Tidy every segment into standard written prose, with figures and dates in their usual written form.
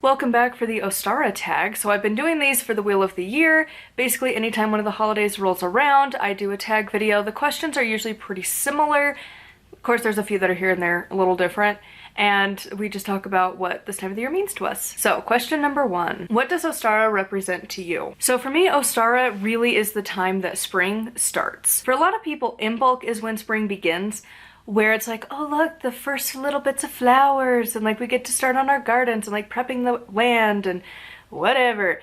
Welcome back for the Ostara Tag. So I've been doing these for the Wheel of the Year. Basically, anytime one of the holidays rolls around, I do a tag video. The questions are usually pretty similar. Of course, there's a few that are here and there, a little different. And we just talk about what this time of the year means to us. So, question number 1. What does Ostara represent to you? So for me, Ostara really is the time that spring starts. For a lot of people, Imbolc is when spring begins, where it's like, oh look, the first little bits of flowers, and like we get to start on our gardens and like prepping the land and whatever.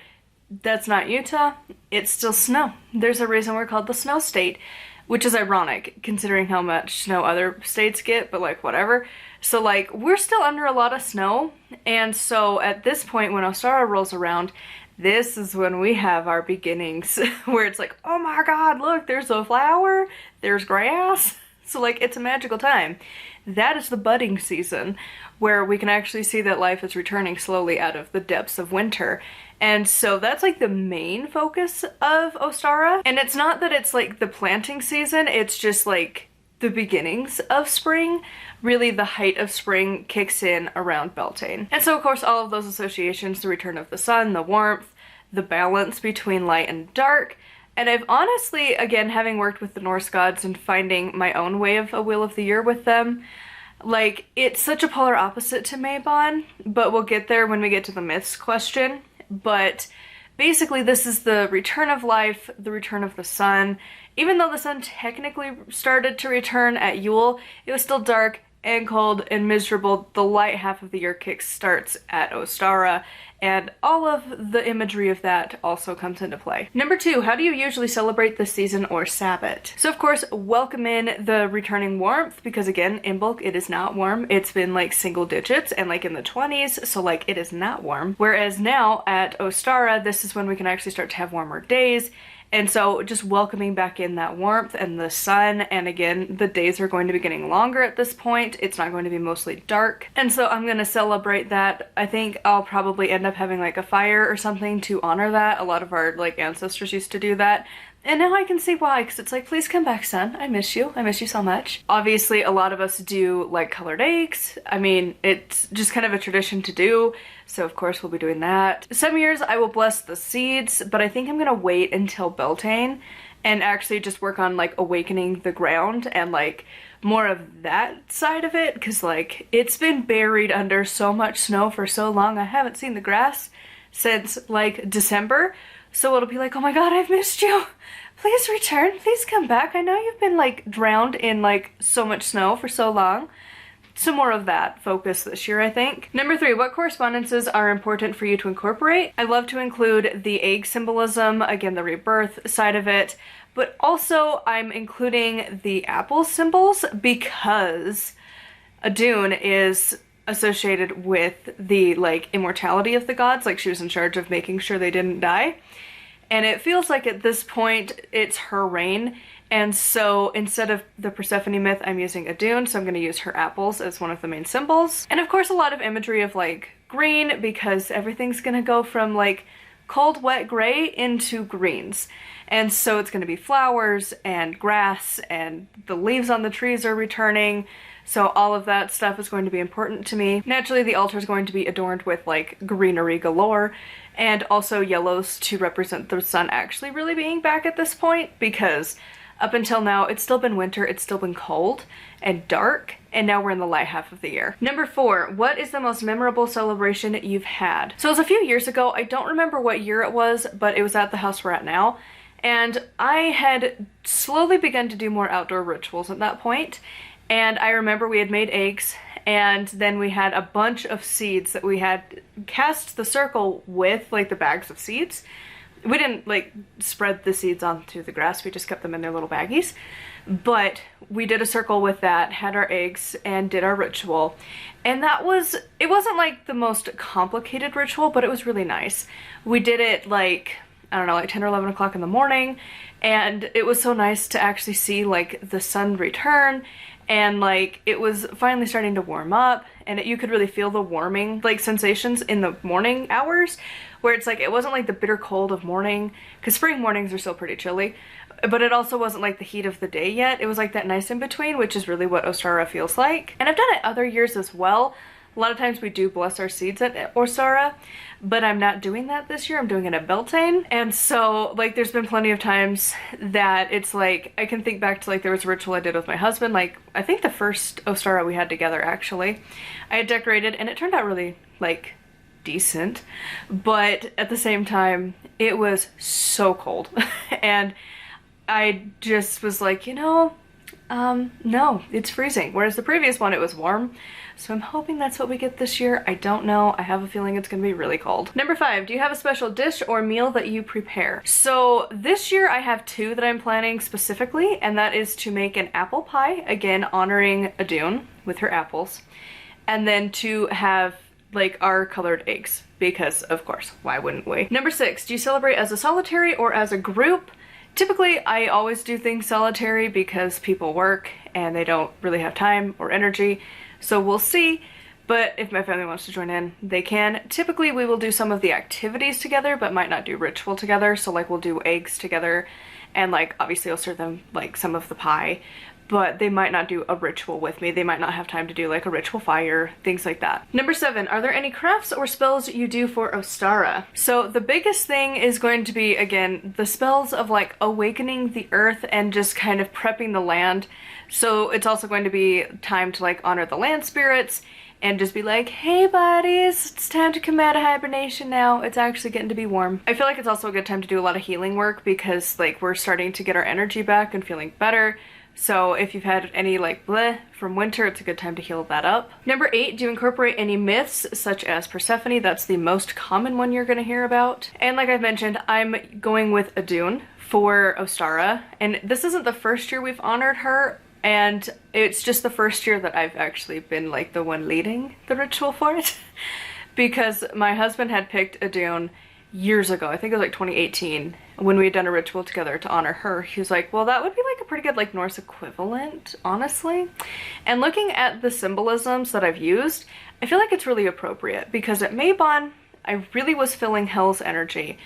That's not Utah. It's still snow. There's a reason we're called the snow state, which is ironic considering how much snow other states get, but like whatever. So like we're still under a lot of snow, and so at this point when Ostara rolls around, this is when we have our beginnings where it's like, oh my god, look, there's a flower, there's grass. So like it's a magical time. That is the budding season where we can actually see that life is returning slowly out of the depths of winter. And so that's like the main focus of Ostara. And it's not that it's like the planting season, it's just like the beginnings of spring. Really the height of spring kicks in around Beltane. And so of course all of those associations, the return of the sun, the warmth, the balance between light and dark. And I've honestly, again, having worked with the Norse gods and finding my own way of a Wheel of the Year with them, like, it's such a polar opposite to Mabon, but we'll get there when we get to the myths question. But basically this is the return of life, the return of the sun. Even though the sun technically started to return at Yule, it was still dark and cold and miserable. The light half of the year kick starts at Ostara, and all of the imagery of that also comes into play. Number 2, how do you usually celebrate the season or sabbat? So of course, welcome in the returning warmth, because again, Imbolc, it is not warm. It's been like single digits and like in the 20s, so like it is not warm. Whereas now at Ostara, this is when we can actually start to have warmer days. And so just welcoming back in that warmth and the sun, and again, the days are going to be getting longer at this point. It's not going to be mostly dark. And so I'm going to celebrate that. I think I'll probably end up having like a fire or something to honor that. A lot of our like ancestors used to do that. And now I can see why, because it's like, please come back, son. I miss you. I miss you so much. Obviously, a lot of us do like colored eggs. I mean, it's just kind of a tradition to do. So of course we'll be doing that. Some years I will bless the seeds, but I think I'm gonna wait until Beltane and actually just work on like awakening the ground and like more of that side of it, because like it's been buried under so much snow for so long. I haven't seen the grass since like December. So it'll be like, oh my god, I've missed you. Please return, please come back. I know you've been like drowned in like so much snow for so long. Some more of that focus this year, I think. Number 3, what correspondences are important for you to incorporate? I love to include the egg symbolism, again, the rebirth side of it, but also I'm including the apple symbols because Adun is associated with the like immortality of the gods, like she was in charge of making sure they didn't die. And it feels like at this point it's her reign. And so instead of the Persephone myth, I'm using Adun, so I'm going to use her apples as one of the main symbols. And of course a lot of imagery of like green, because everything's going to go from like cold, wet gray into greens. And so it's going to be flowers and grass, and the leaves on the trees are returning. So all of that stuff is going to be important to me. Naturally, the altar is going to be adorned with like greenery galore, and also yellows to represent the sun actually really being back at this point, because up until now, it's still been winter, it's still been cold and dark, and now we're in the light half of the year. Number 4, what is the most memorable celebration you've had? So it was a few years ago. I don't remember what year it was, but it was at the house we're at now. And I had slowly begun to do more outdoor rituals at that point. And I remember we had made eggs, and then we had a bunch of seeds that we had cast the circle with, like the bags of seeds. We didn't like spread the seeds onto the grass, we just kept them in their little baggies. But we did a circle with that, had our eggs, and did our ritual. And that was, it wasn't like the most complicated ritual, but it was really nice. We did it like, I don't know, like 10 or 11 o'clock in the morning, and it was so nice to actually see like the sun return, and like it was finally starting to warm up, and you could really feel the warming like sensations in the morning hours, where it's like it wasn't like the bitter cold of morning, because spring mornings are still pretty chilly, but it also wasn't like the heat of the day yet. It was like that nice in between, which is really what Ostara feels like. And I've done it other years as well. A lot of times we do bless our seeds at Ostara, but I'm not doing that this year. I'm doing it at Beltane. And so like there's been plenty of times that it's like, I can think back to like there was a ritual I did with my husband, like I think the first Ostara we had together actually. I had decorated and it turned out really like decent, but at the same time it was so cold and I just was like, you know, no, it's freezing. Whereas the previous one, it was warm. So I'm hoping that's what we get this year. I don't know. I have a feeling it's gonna be really cold. Number 5, do you have a special dish or meal that you prepare? So this year I have 2 that I'm planning specifically, and that is to make an apple pie, again, honoring Adune with her apples, and then to have like our colored eggs, because of course, why wouldn't we? Number 6, do you celebrate as a solitary or as a group? Typically, I always do things solitary because people work and they don't really have time or energy, so we'll see. But if my family wants to join in, they can. Typically, we will do some of the activities together, but might not do ritual together. So like we'll do eggs together and like obviously I'll serve them like some of the pie, but they might not do a ritual with me. They might not have time to do like a ritual fire, things like that. Number 7, are there any crafts or spells you do for Ostara? So the biggest thing is going to be, again, the spells of like awakening the earth and just kind of prepping the land. So it's also going to be time to like honor the land spirits and just be like, hey buddies, it's time to come out of hibernation now. It's actually getting to be warm. I feel like it's also a good time to do a lot of healing work because like we're starting to get our energy back and feeling better. So if you've had any like bleh from winter, it's a good time to heal that up. Number 8, do you incorporate any myths such as Persephone? That's the most common one you're gonna hear about. And like I've mentioned, I'm going with Adune for Ostara. And this isn't the first year we've honored her, and it's just the first year that I've actually been like the one leading the ritual for it. Because my husband had picked Adune years ago, I think it was like 2018, when we had done a ritual together to honor her. He was like, well, that would be like a pretty good like Norse equivalent, honestly. And looking at the symbolisms that I've used, I feel like it's really appropriate because at Mabon, I really was feeling Hell's energy,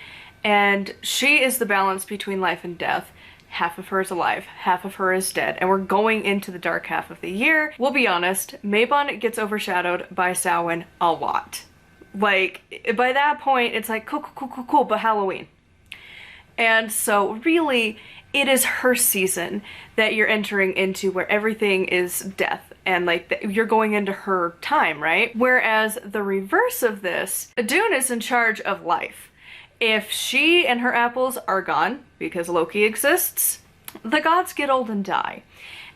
and she is the balance between life and death. Half of her is alive, half of her is dead, and we're going into the dark half of the year. We'll be honest, Mabon gets overshadowed by Samhain a lot. Like, by that point, it's like, cool, but Halloween. And so, really, it is her season that you're entering into where everything is death. And, like, you're going into her time, right? Whereas the reverse of this, Adune is in charge of life. If she and her apples are gone, because Loki exists, the gods get old and die.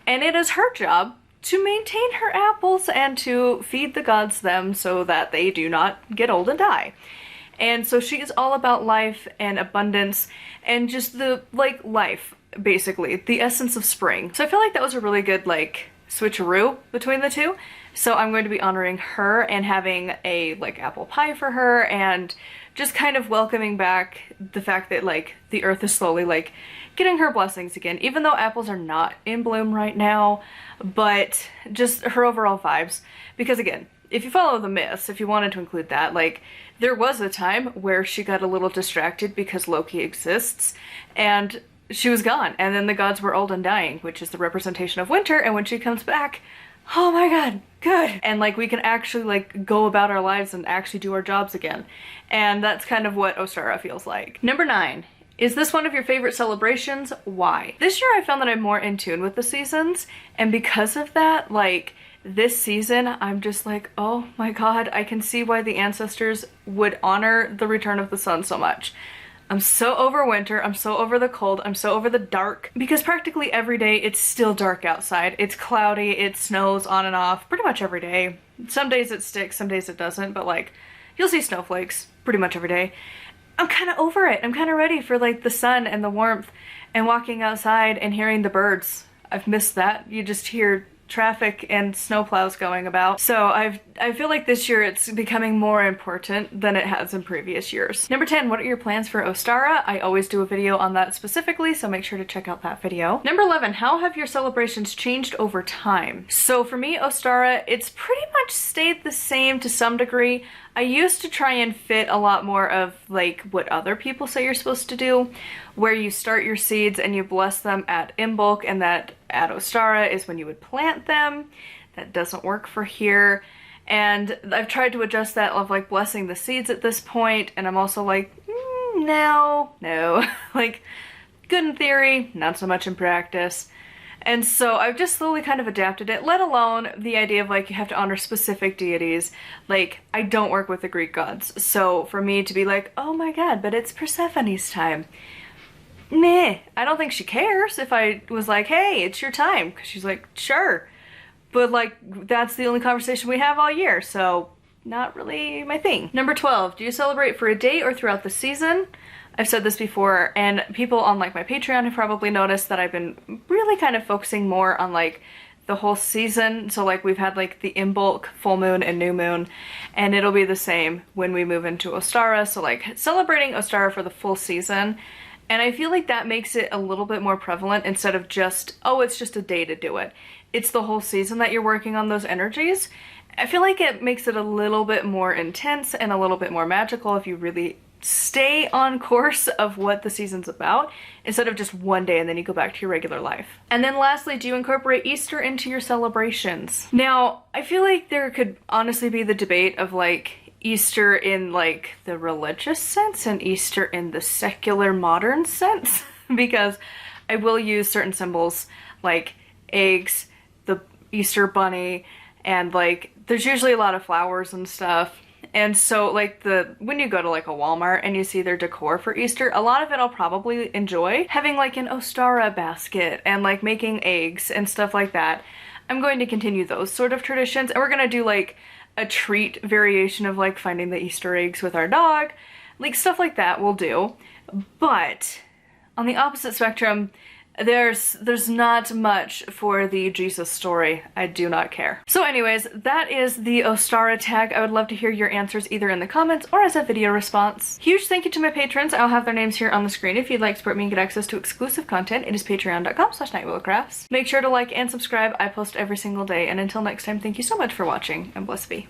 And it is her job to maintain her apples and to feed the gods them so that they do not get old and die. And so she is all about life and abundance and just the, like, life, basically, the essence of spring. So I feel like that was a really good, like, switcheroo between the two. So I'm going to be honoring her and having a, like, apple pie for her and just kind of welcoming back the fact that, like, the earth is slowly, like, getting her blessings again, even though apples are not in bloom right now, but just her overall vibes. Because again, if you follow the myths, if you wanted to include that, like, there was a time where she got a little distracted because Loki exists, and she was gone, and then the gods were old and dying, which is the representation of winter, and when she comes back, oh my god, good! And like, we can actually like go about our lives and actually do our jobs again. And that's kind of what Ostara feels like. Number 9. Is this one of your favorite celebrations? Why? This year I found that I'm more in tune with the seasons, and because of that, like, this season, I'm just like, oh my god, I can see why the ancestors would honor the return of the sun so much. I'm so over winter, I'm so over the cold, I'm so over the dark, because practically every day it's still dark outside. It's cloudy, it snows on and off, pretty much every day. Some days it sticks, some days it doesn't, but like, you'll see snowflakes pretty much every day. I'm kind of over it. I'm kind of ready for like the sun and the warmth and walking outside and hearing the birds. I've missed that. You just hear traffic and snowplows going about. So I feel like this year it's becoming more important than it has in previous years. Number 10, what are your plans for Ostara? I always do a video on that specifically, so make sure to check out that video. Number 11, how have your celebrations changed over time? So for me, Ostara, it's pretty much stayed the same to some degree. I used to try and fit a lot more of like what other people say you're supposed to do, where you start your seeds and you bless them at Imbolc, and that at Ostara is when you would plant them. That doesn't work for here. And I've tried to adjust that of like blessing the seeds at this point, and I'm also like, no. Like, good in theory, not so much in practice. And so I've just slowly kind of adapted it, let alone the idea of like you have to honor specific deities. Like, I don't work with the Greek gods, so for me to be like, oh my god, but it's Persephone's time. Meh, I don't think she cares if I was like, hey, it's your time, because she's like, sure. But like, that's the only conversation we have all year, so not really my thing. Number 12, do you celebrate for a day or throughout the season? I've said this before, and people on like my Patreon have probably noticed that I've been really kind of focusing more on like the whole season. So like we've had like the in bulk full moon and new moon, and it'll be the same when we move into Ostara. So like celebrating Ostara for the full season. And I feel like that makes it a little bit more prevalent instead of just, oh, it's just a day to do it. It's the whole season that you're working on those energies. I feel like it makes it a little bit more intense and a little bit more magical if you really stay on course of what the season's about instead of just one day and then you go back to your regular life. And then lastly, do you incorporate Easter into your celebrations? Now, I feel like there could honestly be the debate of like Easter in like the religious sense and Easter in the secular modern sense because I will use certain symbols like eggs, the Easter bunny, and like there's usually a lot of flowers and stuff. And so like when you go to like a Walmart and you see their decor for Easter, a lot of it I'll probably enjoy. Having like an Ostara basket and like making eggs and stuff like that. I'm going to continue those sort of traditions, and we're gonna do like a treat variation of like finding the Easter eggs with our dog. Like stuff like that we'll do. But on the opposite spectrum, there's not much for the Jesus story. I do not care. So anyways, that is the Ostara tag. I would love to hear your answers either in the comments or as a video response. Huge thank you to my patrons. I'll have their names here on the screen. If you'd like to support me and get access to exclusive content, it is patreon.com/nightwheelcrafts. Make sure to like and subscribe. I post every single day. And until next time, thank you so much for watching, and blessed be.